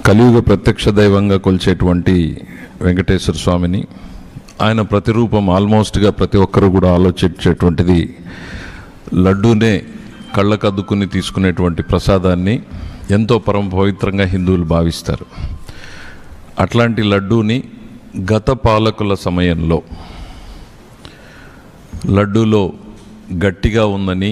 కలియుగ ప్రత్యక్ష దైవంగా కొలిచేటువంటి వెంకటేశ్వర స్వామిని, ఆయన ప్రతిరూపం ఆల్మోస్ట్గా ప్రతి ఒక్కరూ కూడా ఆలోచించేటువంటిది లడ్డూనే కళ్ళకద్దుకుని తీసుకునేటువంటి ప్రసాదాన్ని ఎంతో పరమ పవిత్రంగా హిందువులు భావిస్తారు. అట్లాంటి లడ్డూని గత పాలకుల సమయంలో లడ్డూలో గట్టిగా ఉందని,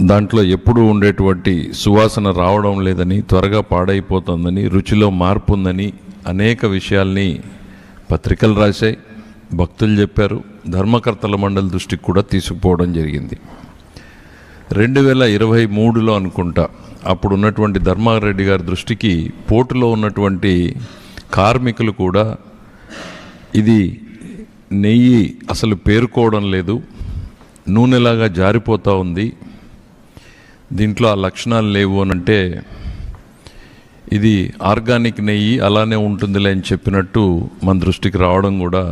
దాంట్లో ఎప్పుడూ ఉండేటువంటి సువాసన రావడం లేదని, త్వరగా పాడైపోతుందని, రుచిలో మార్పు ఉందని అనేక విషయాల్ని పత్రికలు రాశాయి, భక్తులు చెప్పారు, ధర్మకర్తల మండలి దృష్టికి కూడా తీసుకుపోవడం జరిగింది. 2023లో అనుకుంటా అప్పుడు ఉన్నటువంటి ధర్మారెడ్డి గారి దృష్టికి పోర్టులో ఉన్నటువంటి కార్మికులు కూడా ఇది నెయ్యి అసలు పేరుకోవడం లేదు, నూనెలాగా జారిపోతూ ఉంది, దీంట్లో ఆ లక్షణాలు లేవు అని అంటే ఇది ఆర్గానిక్ నెయ్యి అలానే ఉంటుందిలే అని చెప్పినట్టు మన దృష్టికి రావడం కూడా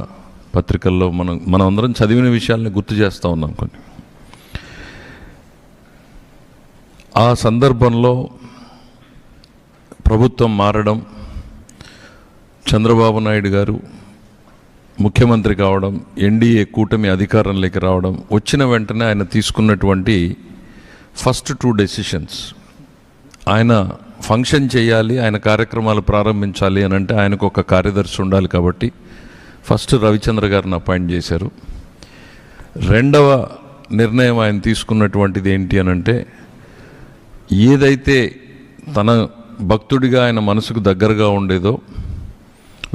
పత్రికల్లో మనం అందరం చదివిన విషయాల్ని గుర్తు చేస్తూ ఉన్నాం. కొన్ని ఆ సందర్భంలో ప్రభుత్వం మారడం, చంద్రబాబు నాయుడు గారు ముఖ్యమంత్రి కావడం, ఎన్డీఏ కూటమి అధికారంలోకి రావడం, వచ్చిన వెంటనే ఆయన తీసుకున్నటువంటి ఫస్ట్ 2 డెసిషన్స్, ఆయన ఫంక్షన్ చేయాలి, ఆయన కార్యక్రమాలు ప్రారంభించాలి అని అంటే ఆయనకు ఒక కార్యదర్శి ఉండాలి కాబట్టి ఫస్ట్ రవిచంద్ర గారిని అపాయింట్ చేశారు. రెండవ నిర్ణయం ఆయన తీసుకున్నటువంటిది ఏంటి అని అంటే, ఏదైతే తన భక్తుడిగా ఆయన మనసుకు దగ్గరగా ఉండేదో,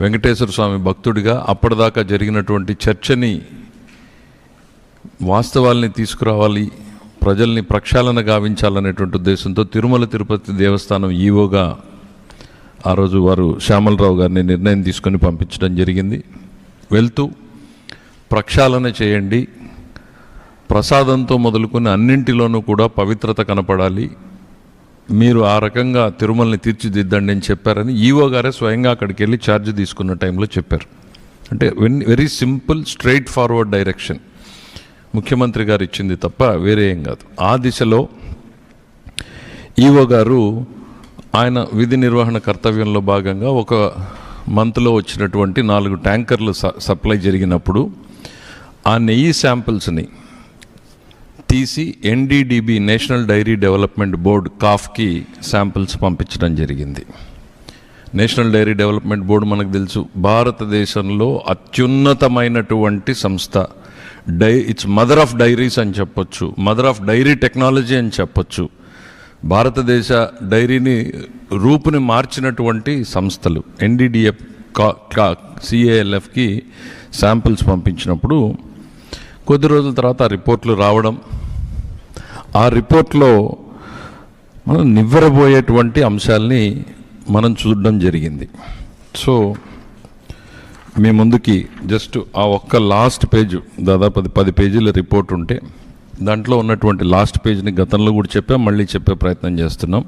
వెంకటేశ్వర స్వామి భక్తుడిగా అప్పటిదాకా జరిగినటువంటి చర్చని వాస్తవాల్ని తీసుకురావాలి, ప్రజల్ని ప్రక్షాళన గావించాలనేటువంటి ఉద్దేశంతో తిరుమల తిరుపతి దేవస్థానం ఈవోగా ఆ రోజు వారు శ్యామలరావు గారిని నిర్ణయం తీసుకొని పంపించడం జరిగింది. వెళ్తూ ప్రక్షాళన చేయండి, ప్రసాదంతో మొదలుకొని అన్నింటిలోనూ కూడా పవిత్రత కనపడాలి, మీరు ఆ రకంగా తిరుమలని తీర్చిదిద్దండి అని చెప్పారని ఈవో గారే స్వయంగా అక్కడికి వెళ్ళి ఛార్జ్ తీసుకున్న టైంలో చెప్పారు. అంటే very simple straight forward direction ముఖ్యమంత్రి గారు ఇచ్చింది తప్ప వేరే ఏం కాదు. ఆ దిశలో ఈవో గారు ఆయన విధి నిర్వహణ కర్తవ్యంలో భాగంగా ఒక మంత్లో వచ్చినటువంటి 4 ట్యాంకర్లు సప్లై జరిగినప్పుడు ఆ నెయ్యి శాంపిల్స్ని తీసి NDDB national dairy development board కాఫ్కి శాంపిల్స్ పంపించడం జరిగింది. నేషనల్ డైరీ డెవలప్మెంట్ బోర్డు మనకు తెలుసు, భారతదేశంలో అత్యున్నతమైనటువంటి సంస్థ. ఇట్స్ మదర్ ఆఫ్ డైరీస్ అని చెప్పొచ్చు, మదర్ ఆఫ్ డైరీ టెక్నాలజీ అని చెప్పొచ్చు. భారతదేశ డైరీని రూపుని మార్చినటువంటి సంస్థలు. ఎన్డీడీఎఫ్ సిఏఎల్ఎఫ్కి శాంపిల్స్ పంపించినప్పుడు కొద్ది రోజుల తర్వాత ఆ రిపోర్ట్లు రావడం, ఆ రిపోర్ట్లో మనం నివ్వెరబోయేటువంటి అంశాలని మనం చూడడం జరిగింది. సో మీ ముందుకి జస్ట్ ఆ ఒక్క లాస్ట్ పేజ్, దాదాపు 10 పేజీల రిపోర్ట్ ఉంటే దాంట్లో ఉన్నటువంటి లాస్ట్ పేజ్ని గతంలో కూడా చెప్పాం, మళ్ళీ చెప్పే ప్రయత్నం చేస్తున్నాం.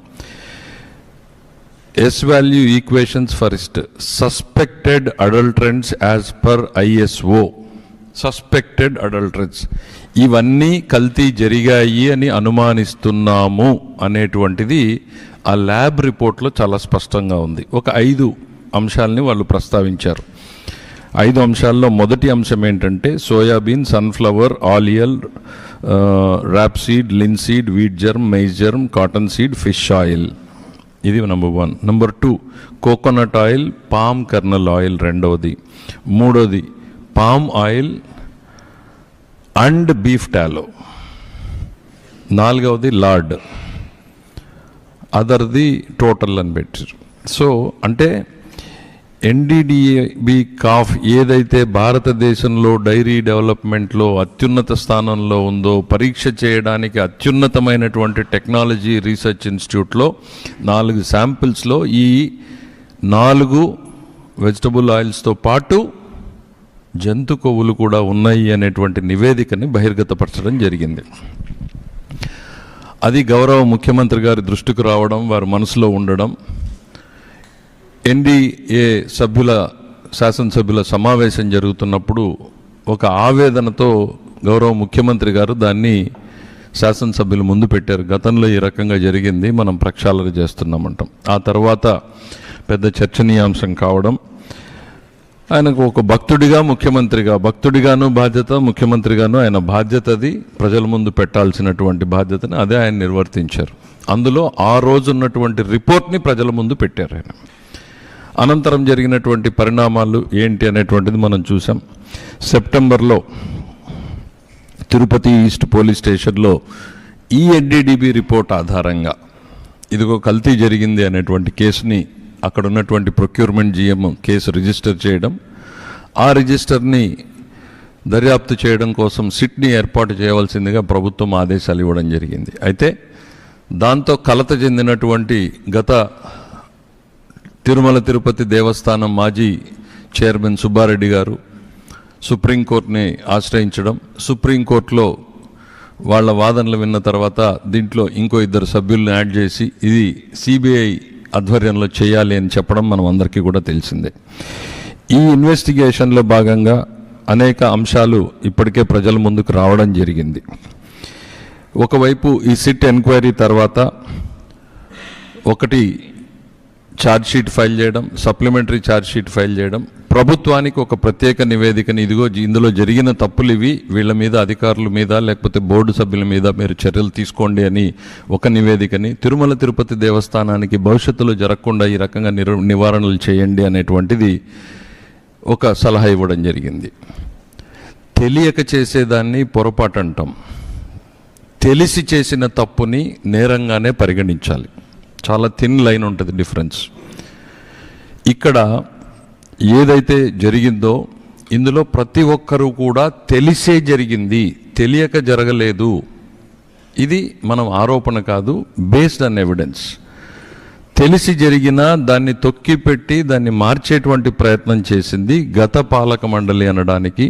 S value equations for suspected adulterants as per ISO. Suspected adulterants, ఇవన్నీ కల్తీ జరిగాయి అని అనుమానిస్తున్నాము అనేటువంటిది ఆ ల్యాబ్ రిపోర్ట్లో చాలా స్పష్టంగా ఉంది. ఒక 5 అంశాలని వాళ్ళు ప్రస్తావించారు. 5 అంశాల్లో మొదటి అంశం ఏంటంటే soybean, sunflower, oil, rapeseed, linseed, wheat germ, maize germ, cotton seed, fish oil. ఇది number 1. Number 2 coconut oil, palm kernel oil రెండవది. మూడవది palm oil and beef tallow. నాలుగవది లార్డ్, అదర్ది టోటల్ అని పెట్టారు. సో అంటే ఎన్డీడీబీ కాఫ్ ఏదైతే భారతదేశంలో డైరీ డెవలప్మెంట్లో అత్యున్నత స్థానంలో ఉందో, పరీక్ష చేయడానికి అత్యున్నతమైనటువంటి టెక్నాలజీ రీసెర్చ్ ఇన్స్టిట్యూట్లో 4 శాంపిల్స్లో ఈ 4 వెజిటబుల్ ఆయిల్స్తో పాటు జంతు కొవ్వులు కూడా ఉన్నాయి అనేటువంటి నివేదికని బహిర్గతపరచడం జరిగింది. అది గౌరవ ముఖ్యమంత్రి గారి దృష్టికి రావడం, వారి మనసులో ఉండడం, ఎన్డీఏ శాసనసభ్యుల సమావేశం జరుగుతున్నప్పుడు ఒక ఆవేదనతో గౌరవ ముఖ్యమంత్రి గారు దాన్ని శాసనసభ్యులు ముందు పెట్టారు. గతంలో ఈ రకంగా జరిగింది, మనం ప్రక్షాళన చేస్తున్నామంటాం. ఆ తర్వాత పెద్ద చర్చనీయాంశం కావడం, ఆయనకు ఒక భక్తుడిగా ముఖ్యమంత్రిగా, భక్తుడిగాను బాధ్యత, ముఖ్యమంత్రిగాను ఆయన బాధ్యతది ప్రజల ముందు పెట్టాల్సినటువంటి బాధ్యతని అదే ఆయన నిర్వర్తించారు. అందులో ఆ రోజు ఉన్నటువంటి రిపోర్ట్ని ప్రజల ముందు పెట్టారు ఆయన. అనంతరం జరిగినటువంటి పరిణామాలు ఏంటి అనేటువంటిది మనం చూసాం. సెప్టెంబర్లో తిరుపతి ఈస్ట్ పోలీస్ స్టేషన్లో ఈ ఎన్డీడీబీ రిపోర్ట్ ఆధారంగా ఇదిగో కల్తీ జరిగింది అనేటువంటి కేసుని అక్కడ ఉన్నటువంటి ప్రొక్యూర్మెంట్ జీఎం కేసు రిజిస్టర్ చేయడం, ఆ రిజిస్టర్ని దర్యాప్తు చేయడం కోసం సిట్ని ఏర్పాటు చేయవలసిందిగా ప్రభుత్వం ఆదేశాలు ఇవ్వడం జరిగింది. అయితే దాంతో కలత చెందినటువంటి గత తిరుమల తిరుపతి దేవస్థానం మాజీ చైర్మన్ సుబ్బారెడ్డి గారు సుప్రీంకోర్టుని ఆశ్రయించడం, సుప్రీంకోర్టులో వాళ్ళ వాదనలు విన్న తర్వాత దీంట్లో ఇంకో 2 సభ్యులను యాడ్ చేసి ఇది సిబిఐ ఆధ్వర్యంలో చేయాలి అని చెప్పడం మనం అందరికీ కూడా తెలిసిందే. ఈ ఇన్వెస్టిగేషన్లో భాగంగా అనేక అంశాలు ఇప్పటికే ప్రజల ముందుకు రావడం జరిగింది. ఒకవైపు ఈ సిట్ ఎంక్వైరీ తర్వాత ఒకటి ఛార్జ్షీట్ ఫైల్ చేయడం, సప్లిమెంటరీ ఛార్జ్షీట్ ఫైల్ చేయడం, ప్రభుత్వానికి ఒక ప్రత్యేక నివేదికని ఇదిగో ఇందులో జరిగిన తప్పులు ఇవి, వీళ్ళ మీద అధికారుల మీద లేకపోతే బోర్డు సభ్యుల మీద మీరు చర్యలు తీసుకోండి అని ఒక నివేదికని, తిరుమల తిరుపతి దేవస్థానానికి భవిష్యత్తులో జరగకుండా ఈ రకంగా నివారణలు చేయండి అనేటువంటిది ఒక సలహా ఇవ్వడం జరిగింది. తెలియక చేసేదాన్ని పొరపాటు అంటాం, తెలిసి చేసిన తప్పుని నేరంగానే పరిగణించాలి. చాలా థిన్ లైన్ ఉంటుంది డిఫరెన్స్. ఇక్కడ ఏదైతే జరిగిందో ఇందులో ప్రతి ఒక్కరూ కూడా తెలిసే జరిగింది, తెలియక జరగలేదు. ఇది మనం ఆరోపణ కాదు, బేస్డ్ ఆన్ ఎవిడెన్స్. తెలిసి జరిగినా దాన్ని తొక్కిపెట్టి దాన్ని మార్చేటువంటి ప్రయత్నం చేసింది గత పాలక మండలి అనడానికి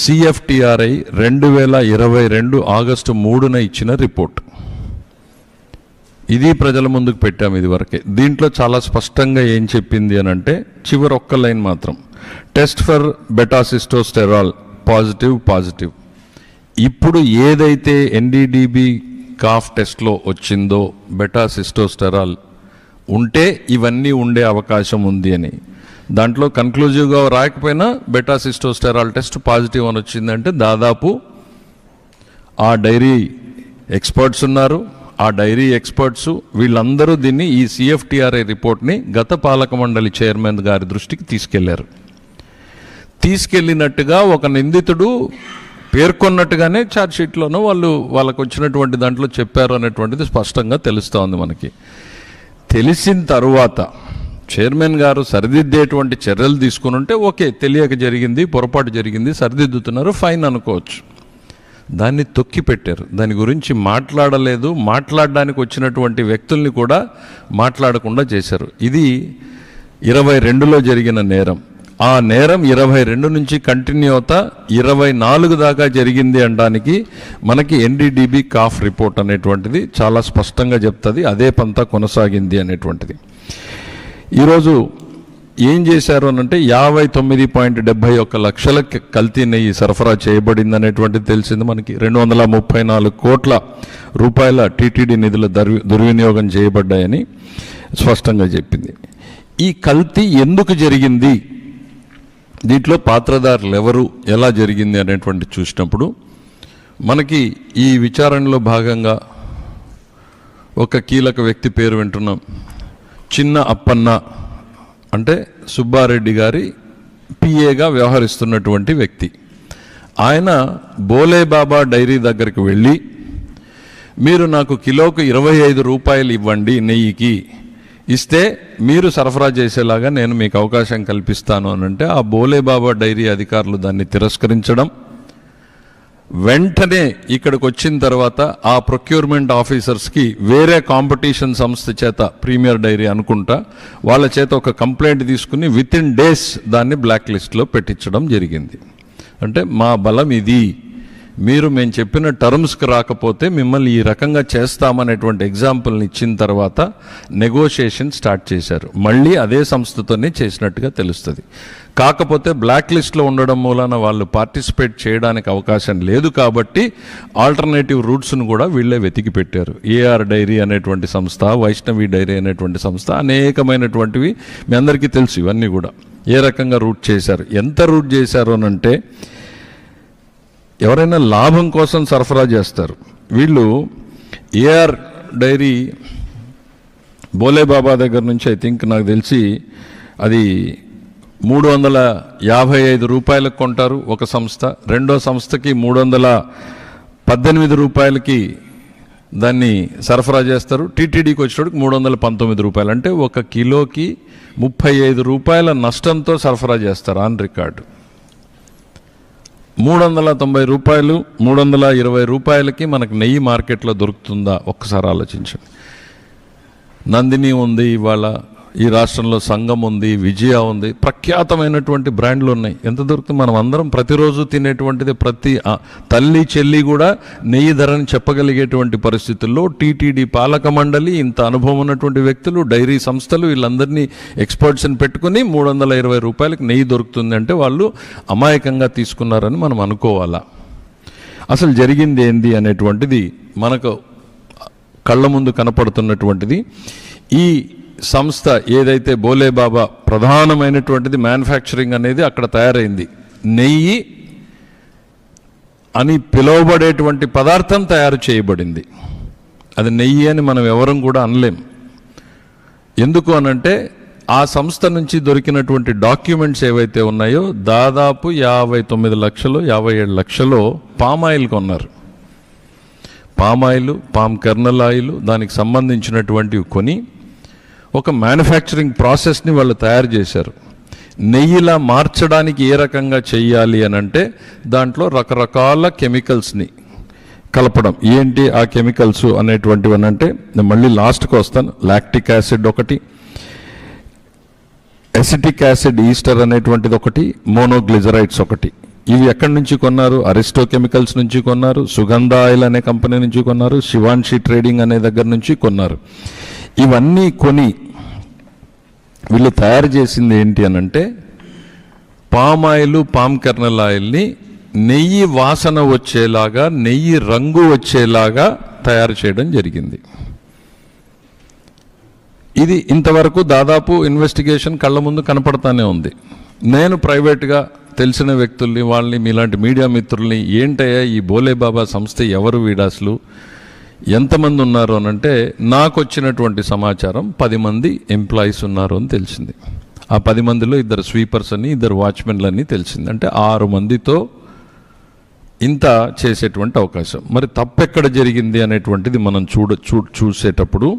సిఎఫ్టిఆర్ఐ 2022 ఆగస్టు 3న ఇచ్చిన రిపోర్ట్. ఇది ప్రజల ముందుకు పెట్టాము ఇదివరకే. దీంట్లో చాలా స్పష్టంగా ఏం చెప్పింది అని అంటే చివరి ఒక్క లైన్ మాత్రం, టెస్ట్ ఫర్ బెటాసిస్టోస్టెరాల్ పాజిటివ్. ఇప్పుడు ఏదైతే ఎన్డీడీబీ కాఫ్ టెస్ట్లో వచ్చిందో బెటాసిస్టోస్టెరాల్ ఉంటే ఇవన్నీ ఉండే అవకాశం ఉంది అని, దాంట్లో కన్క్లూజివ్గా రాకపోయినా బెటాసిస్టోస్టెరాల్ టెస్ట్ పాజిటివ్ అని వచ్చిందంటే దాదాపు ఆ డైరీ ఎక్స్పర్ట్స్ ఉన్నారు, ఆ డైరీ ఎక్స్పర్ట్స్ వీళ్ళందరూ దీన్ని ఈ సిఎఫ్టిఆర్ఐ రిపోర్ట్ని గత పాలక మండలి చైర్మన్ గారి దృష్టికి తీసుకెళ్లారు. తీసుకెళ్ళినట్టుగా ఒక నిందితుడు పేర్కొన్నట్టుగానే ఛార్జ్షీట్లోనూ వాళ్ళకు వచ్చినటువంటి దాంట్లో చెప్పారు అనేటువంటిది స్పష్టంగా తెలుస్తోంది మనకి. తెలిసిన తరువాత చైర్మన్ గారు సరిదిద్దేటువంటి చర్యలు తీసుకుని ఉంటే ఓకే, తెలియక జరిగింది, పొరపాటు జరిగింది, సరిదిద్దుతున్నారు, ఫైన్ అనుకోవచ్చు. దాన్ని తొక్కి పెట్టారు, దాని గురించి మాట్లాడలేదు, మాట్లాడడానికి వచ్చినటువంటి వ్యక్తుల్ని కూడా మాట్లాడకుండా చేశారు. ఇది 22లో జరిగిన నేరం. ఆ నేరం 22 నుంచి కంటిన్యూ అవుతా 24 దాకా జరిగింది అనడానికి మనకి ఎన్డీడీబీ కాఫ్ రిపోర్ట్ అనేటువంటిది చాలా స్పష్టంగా చెప్తుంది, అదే పంతా కొనసాగింది అనేటువంటిది. ఈరోజు ఏం చేశారు అనంటే 59.71 లక్షల కల్తీ నెయ్యి సరఫరా చేయబడింది అనేటువంటిది తెలిసింది మనకి. 234 కోట్ల రూపాయల టీటీడీ నిధుల దుర్వినియోగం చేయబడ్డాయని స్పష్టంగా చెప్పింది. ఈ కల్తీ ఎందుకు జరిగింది, దీంట్లో పాత్రదారులు ఎవరు, ఎలా జరిగింది అనేటువంటి చూసినప్పుడు మనకి ఈ విచారణలో భాగంగా ఒక కీలక వ్యక్తి పేరు వింటున్నాం. చిన్న అప్పన్న అంటే సుబ్బారెడ్డి గారి పిఏగా వ్యవహరిస్తున్నటువంటి వ్యక్తి. ఆయన బోలేబాబా డైరీ దగ్గరికి వెళ్ళి మీరు నాకు కిలోకు 25 రూపాయలు ఇవ్వండి నెయ్యికి, ఇస్తే మీరు సరఫరా చేసేలాగా నేను మీకు అవకాశం కల్పిస్తాను అని అంటే ఆ బోలేబాబా డైరీ అధికారులు దాన్ని తిరస్కరించడం, వెంటనే ఇక్కడికి వచ్చిన తర్వాత ఆ ప్రొక్యూర్మెంట్ ఆఫీసర్స్కి వేరే కాంపిటీషన్ సంస్థ చేత ప్రీమియర్ డైరీ అనుకుంటా వాళ్ళ చేత ఒక కంప్లైంట్ తీసుకుని విత్ ఇన్ డేస్ దాన్ని బ్లాక్ లిస్ట్లో పెట్టించడం జరిగింది. అంటే మా బలం ఇది, మేము చెప్పిన టర్మ్స్కి రాకపోతే మిమ్మల్ని ఈ రకంగా చేస్తామనేటువంటి ఎగ్జాంపుల్ని ఇచ్చిన తర్వాత నెగోషియేషన్ స్టార్ట్ చేశారు. మళ్ళీ అదే సంస్థతోనే చేసినట్టుగా తెలుస్తుంది. కాకపోతే బ్లాక్ లిస్ట్లో ఉండడం మూలన వాళ్ళు పార్టిసిపేట్ చేయడానికి అవకాశం లేదు కాబట్టి ఆల్టర్నేటివ్ రూట్స్ను కూడా వీళ్ళే వెతికి పెట్టారు. ఏఆర్ డైరీ అనేటువంటి సంస్థ, వైష్ణవి డైరీ అనేటువంటి సంస్థ, అనేకమైనటువంటివి మీ అందరికీ తెలుసు. ఇవన్నీ కూడా ఏ రకంగా రూట్ చేశారు, ఎంత రూట్ చేశారు అనంటే ఎవరైనా లాభం కోసం సరఫరా చేస్తారు. వీళ్ళు ఏఆర్ డైరీ బోలేబాబా దగ్గర నుంచి ఐ థింక్ నాకు తెలిసి అది 355 రూపాయలకు కొంటారు ఒక సంస్థ. రెండో సంస్థకి 318 రూపాయలకి దాన్ని సరఫరా చేస్తారు. టీటీడీకి వచ్చేటప్పటికి 319 రూపాయలు, అంటే ఒక కిలోకి 35 రూపాయల నష్టంతో సరఫరా చేస్తారు ఆన్ రికార్డు. 390 రూపాయలు, 320 రూపాయలకి మనకు నెయ్యి మార్కెట్లో దొరుకుతుందా ఒక్కసారి ఆలోచించండి. నందిని ఉంది, ఇవాళ ఈ రాష్ట్రంలో సంఘం ఉంది, విజయ ఉంది, ప్రఖ్యాతమైనటువంటి బ్రాండ్లు ఉన్నాయి. ఎంత దొరుకుతుంది? మనం అందరం ప్రతిరోజు తినేటువంటిది. ప్రతి తల్లి చెల్లి కూడా నెయ్యి ధరని చెప్పగలిగేటువంటి పరిస్థితుల్లో టీటీడీ పాలక మండలి, ఇంత అనుభవం ఉన్నటువంటి వ్యక్తులు, డైరీ సంస్థలు, వీళ్ళందరినీ ఎక్స్పర్ట్స్ని పెట్టుకుని 320 రూపాయలకి నెయ్యి దొరుకుతుంది అంటే వాళ్ళు అమాయకంగా తీసుకున్నారని మనం అనుకోవాలా? అసలు జరిగింది ఏంది అనేటువంటిది మనకు కళ్ళ ముందు కనపడుతున్నటువంటిది. ఈ సంస్థ ఏదైతే బోలేబాబా ప్రధానమైనటువంటిది మ్యానుఫ్యాక్చరింగ్ అనేది అక్కడ తయారైంది. నెయ్యి అని పిలువబడేటువంటి పదార్థం తయారు చేయబడింది. అది నెయ్యి అని మనం ఎవరం కూడా అనలేం. ఎందుకు అనంటే ఆ సంస్థ నుంచి దొరికినటువంటి డాక్యుమెంట్స్ ఏవైతే ఉన్నాయో దాదాపు 59 లక్షలు 57 లక్షలు పామాయిల్ కొన్నారు. పామాయిల్, పామ్ కర్నల్ ఆయిల్, దానికి సంబంధించినటువంటివి కొని ఒక మ్యానుఫ్యాక్చరింగ్ ప్రాసెస్ని వాళ్ళు తయారు చేశారు. నెయ్యిలా మార్చడానికి ఏ రకంగా చెయ్యాలి అని అంటే దాంట్లో రకరకాల కెమికల్స్ని కలపడం. ఏంటి ఆ కెమికల్స్ అనేటువంటివి అని అంటే నేను మళ్ళీ లాస్ట్కి వస్తాను. లాక్టిక్ యాసిడ్ ఒకటి, ఎసిటిక్ యాసిడ్ ఈస్టర్ అనేటువంటిది ఒకటి, మోనోగ్లిజరైడ్స్ ఒకటి. ఇవి ఎక్కడి నుంచి కొన్నారు? అరిస్టో కెమికల్స్ నుంచి కొన్నారు, సుగంధ ఆయిల్ అనే కంపెనీ నుంచి కొన్నారు, శివాన్షి ట్రేడింగ్ అనే దగ్గర నుంచి కొన్నారు. ఇవన్నీ కొని వీళ్ళు తయారు చేసింది ఏంటి అనంటే పామ్ ఆయిల్, పామ్ కర్నల్ ఆయిల్ని నెయ్యి వాసన వచ్చేలాగా, నెయ్యి రంగు వచ్చేలాగా తయారు చేయడం జరిగింది. ఇది ఇంతవరకు దాదాపు ఇన్వెస్టిగేషన్ కళ్ళ ముందు కనపడతానే ఉంది. నేను ప్రైవేట్గా తెలిసిన వ్యక్తుల్ని, వాళ్ళని, మీలాంటి మీడియా మిత్రుల్ని, ఏంటయ్యా ఈ బోలేబాబా సంస్థ ఎవరు, వీడాసులు ఎంతమంది ఉన్నారు అనంటే నాకు వచ్చినటువంటి సమాచారం 10 మంది ఎంప్లాయీస్ ఉన్నారు అని తెలిసింది. ఆ 10 మందిలో 2 స్వీపర్స్ అని, 2 వాచ్మెన్లు అని తెలిసింది. అంటే 6 మందితో ఇంత చేసేటువంటి అవకాశం. మరి తప్పెక్కడ జరిగింది అనేటువంటిది మనం చూసేటప్పుడు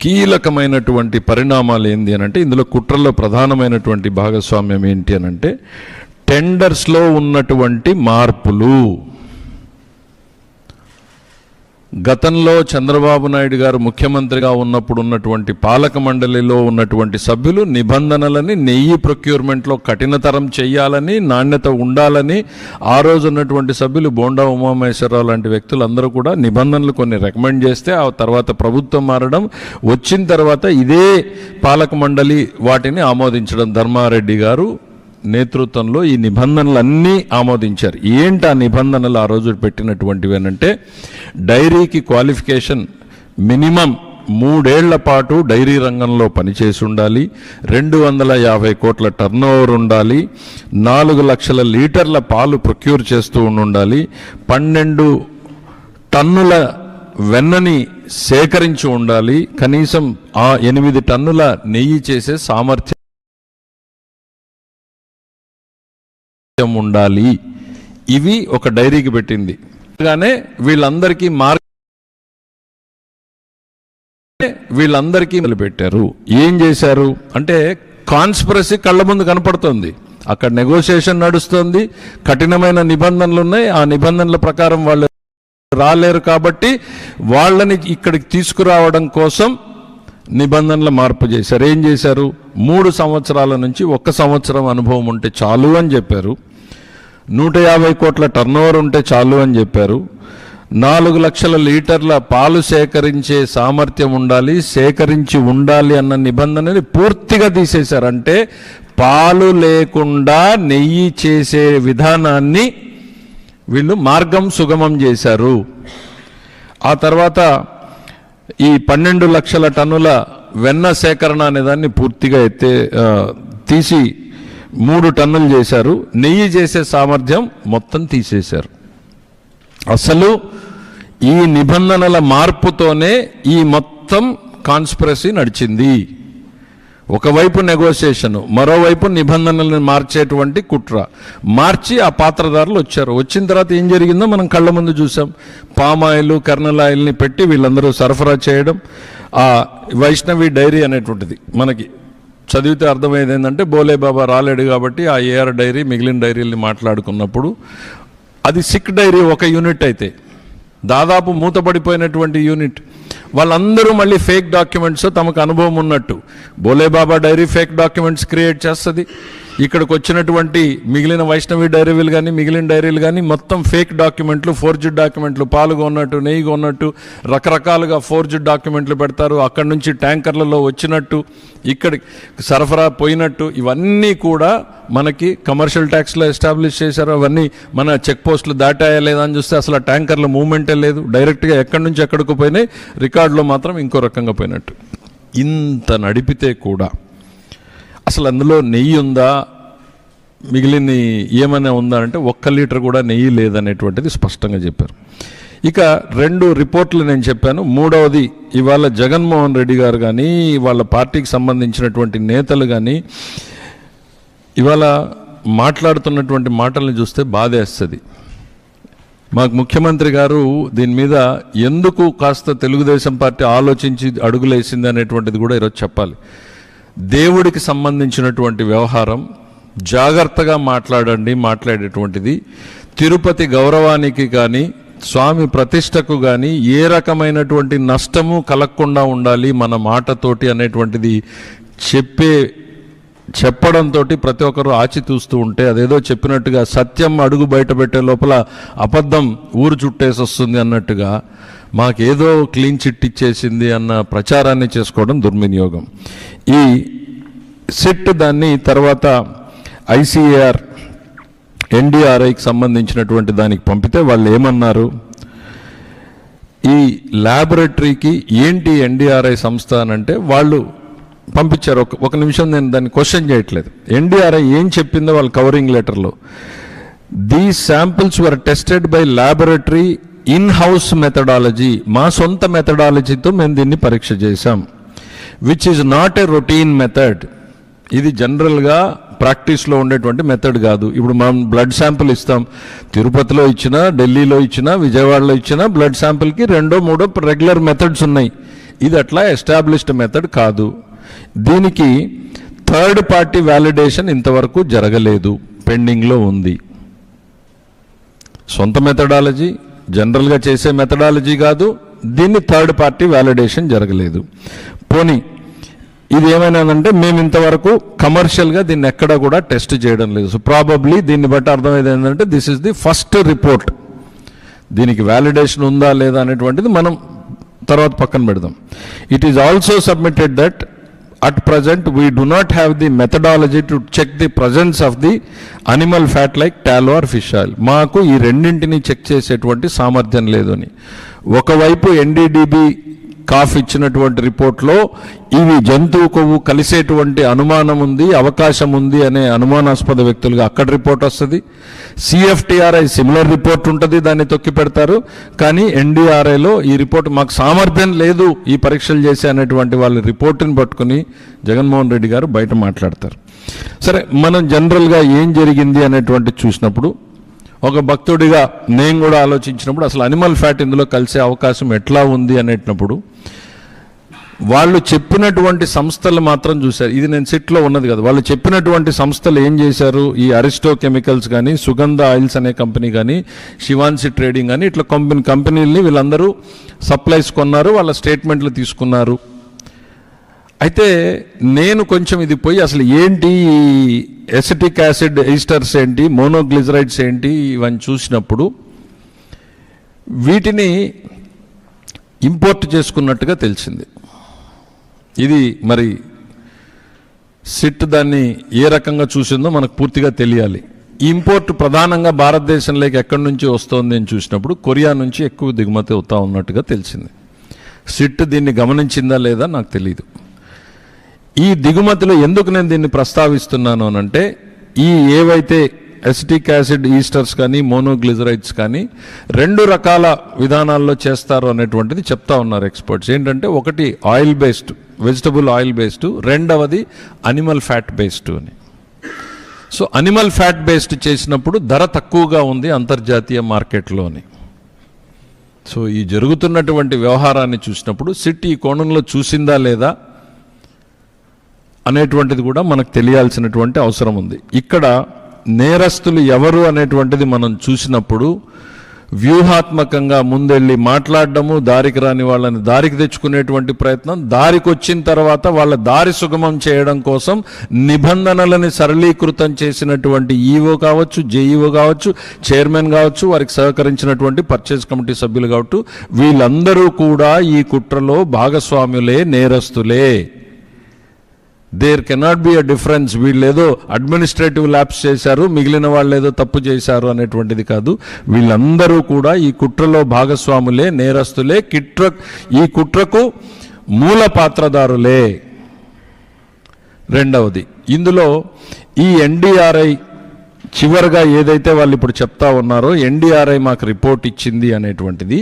కీలకమైనటువంటి పరిణామాలు ఏంటి అనంటే ఇందులో కుట్రలో ప్రధానమైనటువంటి భాగస్వామ్యం ఏంటి అనంటే టెండర్స్లో ఉన్నటువంటి మార్పులు. గతంలో చంద్రబాబు నాయుడు గారు ముఖ్యమంత్రిగా ఉన్నప్పుడు ఉన్నటువంటి పాలక మండలిలో ఉన్నటువంటి సభ్యులు నిబంధనలని నెయ్యి ప్రొక్యూర్మెంట్లో కఠినతరం చేయాలని, నాణ్యత ఉండాలని ఆ రోజు ఉన్నటువంటి సభ్యులు బోండా ఉమామహేశ్వరరావు లాంటి వ్యక్తులందరూ కూడా నిబంధనలు కొన్ని రికమెండ్ చేస్తే ఆ తర్వాత ప్రభుత్వం మారడం, వచ్చిన తర్వాత ఇదే పాలక మండలి వాటిని ఆమోదించడం, ధర్మారెడ్డి గారు నేతృత్వంలో ఈ నిబంధనలన్నీ ఆమోదించారు. ఏంటి ఆ నిబంధనలు ఆ రోజు పెట్టినటువంటివి అంటే డైరీకి క్వాలిఫికేషన్ మినిమం 3 ఏళ్ల పాటు డైరీ రంగంలో పనిచేసి ఉండాలి, 250 కోట్ల టర్నోవర్ ఉండాలి, 4 లక్షల లీటర్ల పాలు ప్రొక్యూర్ చేస్తూ ఉండాలి, 12 టన్నుల వెన్నని సేకరించి ఉండాలి, కనీసం 8 టన్నుల నెయ్యి చేసే సామర్థ్యం ఉండాలి. ఇవి ఒక డైరీకి పెట్టింది. వీళ్ళందరికీ పెట్టారు. ఏం చేశారు అంటే కాన్స్పిరసీ కళ్ళ ముందు కనపడుతుంది. అక్కడ నెగోషియేషన్ నడుస్తుంది, కఠినమైన నిబంధనలు ఉన్నాయి. ఆ నిబంధనల ప్రకారం వాళ్ళు రాలేరు కాబట్టి వాళ్ళని ఇక్కడికి తీసుకురావడం కోసం నిబంధనల మార్పు చేశారు. ఏం చేశారు? 3 సంవత్సరాల నుంచి 1 సంవత్సరం అనుభవం ఉంటే చాలు అని చెప్పారు. 150 కోట్ల టర్నోవర్ ఉంటే చాలు అని చెప్పారు. 4 లక్షల లీటర్ల పాలు సేకరించే సామర్థ్యం ఉండాలి, సేకరించి ఉండాలి అన్న నిబంధనని పూర్తిగా తీసేశారు. అంటే పాలు లేకుండా నెయ్యి చేసే విధానాన్ని వీళ్ళు మార్గం సుగమం చేశారు. ఆ తర్వాత ఈ 12 లక్షల టన్నుల వెన్న సేకరణ అనేదాన్ని పూర్తిగా తీసి 3 టన్నులు చేశారు. నెయ్యి చేసే సామర్థ్యం మొత్తం తీసేశారు. అసలు ఈ నిబంధనల మార్పుతోనే ఈ మొత్తం కాన్స్పిరసీ నడిచింది. ఒకవైపు నెగోషియేషను, మరోవైపు నిబంధనలను మార్చేటువంటి కుట్ర. మార్చి ఆ పాత్రదారులు వచ్చారు. వచ్చిన తర్వాత ఏం జరిగిందో మనం కళ్ళ ముందు చూసాం. పామాయిల్, కర్నల్ ఆయిల్ని పెట్టి వీళ్ళందరూ సరఫరా చేయడం. ఆ వైష్ణవి డైరీ అనేటువంటిది మనకి చదివితే అర్థమయ్యేది ఏంటంటే, బోలే బాబా రాలేడు కాబట్టి ఆ ఏఆర్ డైరీ మిగిలిన డైరీల్ని మాట్లాడుకున్నప్పుడు అది సిక్ డైరీ ఒక యూనిట్ అయితే దాదాపు మూతపడిపోయినటువంటి యూనిట్. వాళ్ళందరూ మళ్ళీ ఫేక్ డాక్యుమెంట్స్, తమకు అనుభవం ఉన్నట్టు Bolebaba dairy fake documents create చేస్తుంది. ఇక్కడికి వచ్చినటువంటి మిగిలిన వైష్ణవి డైరీలు కానీ మిగిలిన డైరీలు కానీ మొత్తం ఫేక్ డాక్యుమెంట్లు, ఫోర్జ్డ్ డాక్యుమెంట్లు, పాలుగా ఉన్నట్టు నెయ్యిగా ఉన్నట్టు రకరకాలుగా ఫోర్జ్డ్ డాక్యుమెంట్లు పెడతారు. అక్కడి నుంచి ట్యాంకర్లలో వచ్చినట్టు ఇక్కడికి సరఫరా పోయినట్టు ఇవన్నీ కూడా మనకి కమర్షియల్ ట్యాక్స్లో ఎస్టాబ్లిష్ చేశారు. అవన్నీ మన చెక్ పోస్టులు దాటాయా లేదా అని చూస్తే అసలు ఆ ట్యాంకర్ల మూవ్మెంటే లేదు. డైరెక్ట్గా ఎక్కడి నుంచి ఎక్కడికి పోయినాయి, రికార్డులో మాత్రం ఇంకో రకంగా పోయినట్టు. ఇంత నడిపితే కూడా అసలు అందులో నెయ్యి ఉందా, మిగిలిన ఏమైనా ఉందా అంటే 1 లీటర్ కూడా నెయ్యి లేదనేటువంటిది స్పష్టంగా చెప్పారు. ఇక 2 రిపోర్ట్లు నేను చెప్పాను. మూడవది ఇవాళ జగన్మోహన్ రెడ్డి గారు కానీ వాళ్ళ పార్టీకి సంబంధించినటువంటి నేతలు కానీ ఇవాళ మాట్లాడుతున్నటువంటి మాటల్ని చూస్తే బాధేస్తుంది. మాకు ముఖ్యమంత్రి గారు దీని మీద ఎందుకు కాస్త తెలుగుదేశం పార్టీ ఆలోచించి అడుగులేసింది అనేటువంటిది కూడా ఈరోజు చెప్పాలి. దేవుడికి సంబంధించినటువంటి వ్యవహారం జాగ్రత్తగా మాట్లాడేటువంటిది. తిరుపతి గౌరవానికి కానీ స్వామి ప్రతిష్టకు కానీ ఏ రకమైనటువంటి నష్టము కలగకుండా ఉండాలి మన మాటతోటి అనేటువంటిది చెప్పడంతో ప్రతి ఒక్కరు ఆచితూస్తూ ఉంటే అదేదో చెప్పినట్టుగా సత్యం అడుగు బయట పెట్టే లోపల అబద్ధం ఊరు చుట్టేసి వస్తుంది అన్నట్టుగా మాకేదో క్లీన్ చిట్ ఇచ్చేసింది అన్న ప్రచారాన్ని చేసుకోవడం దుర్వినియోగం. ఈ సిట్ దాన్ని తర్వాత ఐసీఏఆర్ ఎన్డీఆర్ఐకి సంబంధించినటువంటి దానికి పంపితే వాళ్ళు ఏమన్నారు, ఈ ల్యాబొరేటరీకి ఏంటి ఎన్డీఆర్ఐ సంస్థ అని అంటే వాళ్ళు పంపించారు. ఒక నిమిషం, నేను దాన్ని క్వశ్చన్ చేయట్లేదు. ఎన్డీఆర్ఐ ఏం చెప్పిందో వాళ్ళ కవరింగ్ లెటర్లో, these samples were tested by laboratory in house methodology, మా సొంత మెథడాలజీతో మేము దీన్ని పరీక్ష చేశాం, which is not a routine method. ఇది జనరల్గా ప్రాక్టీస్లో ఉండేటువంటి మెథడ్ కాదు. ఇప్పుడు మనం బ్లడ్ శాంపిల్ ఇస్తాం, తిరుపతిలో ఇచ్చినా, ఢిల్లీలో ఇచ్చినా, విజయవాడలో ఇచ్చినా బ్లడ్ శాంపిల్కి 2-3 రెగ్యులర్ మెథడ్స్ ఉన్నాయి. ఇది అట్లా ఎస్టాబ్లిష్డ్ మెథడ్ కాదు. దీనికి థర్డ్ పార్టీ వ్యాలిడేషన్ ఇంతవరకు జరగలేదు, పెండింగ్లో ఉంది. సొంత మెథడాలజీ, జనరల్గా చేసే మెథడాలజీ కాదు, దీన్ని థర్డ్ పార్టీ వ్యాలిడేషన్ జరగలేదు. పోనీ ఇది ఏమైనాదంటే మేము ఇంతవరకు కమర్షియల్గా దీన్ని ఎక్కడా కూడా టెస్ట్ చేయడం లేదు. సో ప్రాబబ్లీ దీన్ని బట్టి అర్థమైంది ఏంటంటే this is the first report. దీనికి వ్యాలిడేషన్ ఉందా లేదా అనేటువంటిది మనం తర్వాత పక్కన పెడదాం. It is also submitted that at present we do not have the methodology to check the presence of the animal fat like tallow or fish oil. మాకు ఈ రెండింటిని చెక్ చేసేటువంటి సామర్థ్యం లేదు అని ఒకవైపు ఎన్డీడీబీ కాఫ్ ఇచ్చినటువంటి రిపోర్ట్లో ఇవి జంతువు కొవ్వు కలిసేటువంటి అనుమానం ఉంది, అవకాశం ఉంది అనే అనుమానాస్పద వ్యక్తులుగా అక్కడ రిపోర్ట్ వస్తుంది. సిఎఫ్టిఆర్ఐ సిమిలర్ రిపోర్ట్ ఉంటుంది, దాన్ని తొక్కి పెడతారు. కానీ ఎన్డీఆర్ఐలో ఈ రిపోర్ట్ మాకు సామర్థ్యం లేదు ఈ పరీక్షలు చేసే అనేటువంటి వాళ్ళ రిపోర్టుని పట్టుకుని జగన్మోహన్ రెడ్డి గారు బయట మాట్లాడతారు. సరే, మనం జనరల్గా ఏం జరిగింది అనేటువంటి చూసినప్పుడు ఒక భక్తుడిగా నేను కూడా ఆలోచించినప్పుడు అసలు అనిమల్ ఫ్యాట్ ఇందులో కలిసే అవకాశం ఎట్లా ఉంది అనేటప్పుడు వాళ్ళు చెప్పినటువంటి సంస్థలు మాత్రం చూశారు. ఇది నేను సిట్లో ఉన్నది కదా, వాళ్ళు చెప్పినటువంటి సంస్థలు ఏం చేశారు, ఈ అరిస్టో కెమికల్స్ కానీ, సుగంధ ఆయిల్స్ అనే కంపెనీ కానీ, శివాన్సి ట్రేడింగ్ కానీ, ఇట్లా కంపెనీలని వీళ్ళందరూ సప్లైస్ కొన్నారు, వాళ్ళ స్టేట్మెంట్లు తీసుకున్నారు. అయితే నేను కొంచెం ఇది పోయి అసలు ఏంటి ఎసిటిక్ యాసిడ్ ఈస్టర్స్ ఏంటి, మోనోగ్లిజరైడ్స్ ఏంటి, ఇవన్నీ చూసినప్పుడు వీటిని ఇంపోర్ట్ చేసుకున్నట్టుగా తెలిసింది. ఇది మరి సిట్ దాన్ని ఏ రకంగా చూసిందో మనకు పూర్తిగా తెలియాలి. ఈ ఇంపోర్ట్ ప్రధానంగా భారతదేశంలోకి ఎక్కడి నుంచి వస్తోంది అని చూసినప్పుడు కొరియా నుంచి ఎక్కువ దిగుమతి అవుతా ఉన్నట్టుగా తెలిసింది. సిట్ దీన్ని గమనించిందా లేదా నాకు తెలియదు. ఈ దిగుమతిలో ఎందుకు నేను దీన్ని ప్రస్తావిస్తున్నాను అనంటే, ఈ ఏవైతే ఎసిటిక్ యాసిడ్ ఈస్టర్స్ కానీ మోనోగ్లిజరైడ్స్ కానీ 2 రకాల విధానాల్లో చేస్తారు అనేటువంటిది చెప్తా ఉన్నారు ఎక్స్పర్ట్స్. ఏంటంటే, ఒకటి oil based, vegetable oil based, రెండవది అనిమల్ ఫ్యాట్ బేస్డ్ అని. సో అనిమల్ ఫ్యాట్ బేస్డ్ చేసినప్పుడు ధర తక్కువగా ఉంది అంతర్జాతీయ మార్కెట్లోని. సో ఈ జరుగుతున్నటువంటి వ్యవహారాన్ని చూసినప్పుడు సిట్ ఈ కోణంలో చూసిందా లేదా అనేటువంటిది కూడా మనకు తెలియాల్సినటువంటి అవసరం ఉంది. ఇక్కడ నేరస్తులు ఎవరు అనేటువంటిది మనం చూసినప్పుడు వ్యూహాత్మకంగా ముందెళ్ళి మాట్లాడడము, దారికి రాని వాళ్ళని దారికి తెచ్చుకునేటువంటి ప్రయత్నం, దారికి వచ్చిన తర్వాత వాళ్ళ దారి సుగమం చేయడం కోసం నిబంధనలని సరళీకృతం చేసినటువంటి ఈఓ కావచ్చు, జేఈఓ కావచ్చు, చైర్మన్ కావచ్చు, వారికి సహకరించినటువంటి పర్చేజ్ కమిటీ సభ్యులు కావచ్చు, వీళ్ళందరూ కూడా ఈ కుట్రలో భాగస్వాములే, నేరస్తులే. There cannot be a difference. వీళ్ళేదో అడ్మినిస్ట్రేటివ్ ల్యాప్స్ చేశారు, మిగిలిన వాళ్ళు ఏదో తప్పు చేశారు అనేటువంటిది కాదు. వీళ్ళందరూ కూడా ఈ కుట్రలో భాగస్వాములే, నేరస్తులే, ఈ కుట్రకు మూల పాత్రదారులే. రెండవది, ఇందులో ఈ ఎన్డీఆర్ఐ చివరిగా ఏదైతే వాళ్ళు ఇప్పుడు చెప్తా ఉన్నారో, ఎన్డీఆర్ఐ మాకు రిపోర్ట్ ఇచ్చింది అనేటువంటిది,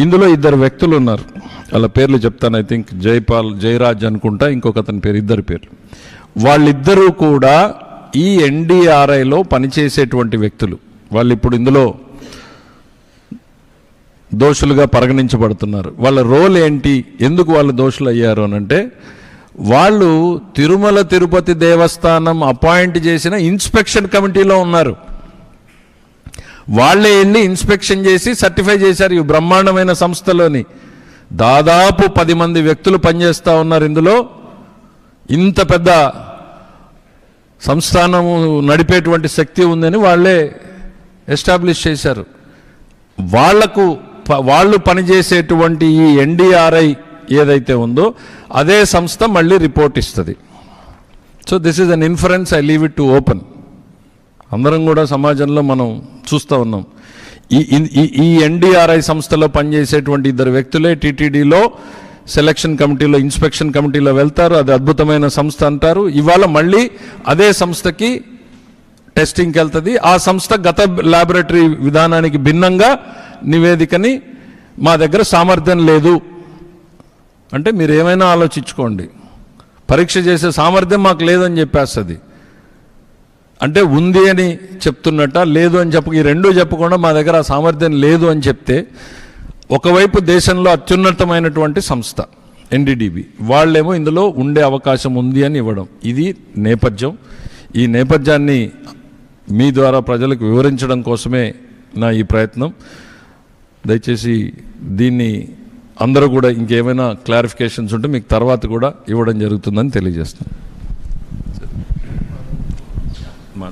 ఇందులో 2 వ్యక్తులు ఉన్నారు. వాళ్ళ పేర్లు చెప్తాను. ఐ థింక్ జయరాజ్ అనుకుంటా, ఇంకొక అతని పేరు, 2 పేర్లు. వాళ్ళిద్దరూ కూడా ఈ ఎన్డీఆర్ఐలో పనిచేసేటువంటి వ్యక్తులు. వాళ్ళు ఇప్పుడు ఇందులో దోషులుగా పరిగణించబడుతున్నారు. వాళ్ళ రోల్ ఏంటి, ఎందుకు వాళ్ళు దోషులు అయ్యారు అనంటే, వాళ్ళు తిరుమల తిరుపతి దేవస్థానం అపాయింట్ చేసిన ఇన్స్పెక్షన్ కమిటీలో ఉన్నారు. వాళ్ళే వెళ్ళి ఇన్స్పెక్షన్ చేసి సర్టిఫై చేశారు ఈ బ్రహ్మాండమైన సంస్థలోని. దాదాపు 10 మంది వ్యక్తులు పనిచేస్తూ ఉన్నారు ఇందులో. ఇంత పెద్ద సంస్థానము నడిపేటువంటి శక్తి ఉందని వాళ్ళే ఎస్టాబ్లిష్ చేశారు. వాళ్ళు పనిచేసేటువంటి ఈ ఎన్డీఆర్ఐ ఏదైతే ఉందో అదే సంస్థ మళ్ళీ రిపోర్ట్ ఇస్తుంది. So this is an inference, I leave it to open. అందరం కూడా సమాజంలో మనం చూస్తూ ఉన్నాం. ఈ ఎన్డీఆర్ఐ సంస్థలో పనిచేసేటువంటి 2 వ్యక్తులే టీటీడీలో సెలక్షన్ కమిటీలో, ఇన్స్పెక్షన్ కమిటీలో వెళ్తారు. అది అద్భుతమైన సంస్థ అంటారు. ఇవాళ మళ్ళీ అదే సంస్థకి టెస్టింగ్కి వెళ్తుంది. ఆ సంస్థ గత ల్యాబొరేటరీ విధానానికి భిన్నంగా నివేదికని మా దగ్గర సామర్థ్యం లేదు అంటే మీరు ఏమైనా ఆలోచించుకోండి. పరీక్ష చేసే సామర్థ్యం మాకు లేదని చెప్పేస్తుంది. అంటే ఉంది అని చెప్తున్నట్ట, లేదు అని ఈ 2 చెప్పకుండా మా దగ్గర ఆ సామర్థ్యం లేదు అని చెప్తే, ఒకవైపు దేశంలో అత్యున్నతమైనటువంటి సంస్థ ఎన్డీడీబీ, వాళ్ళేమో ఇందులో ఉండే అవకాశం ఉంది అని ఇవ్వడం, ఇది నేపథ్యం. ఈ నేపథ్యాన్ని మీ ద్వారా ప్రజలకు వివరించడం కోసమే నా ఈ ప్రయత్నం. దయచేసి దీన్ని అందరూ కూడా ఇంకేమైనా క్లారిఫికేషన్స్ ఉంటే మీకు తర్వాత కూడా ఇవ్వడం జరుగుతుందని తెలియజేస్తాను.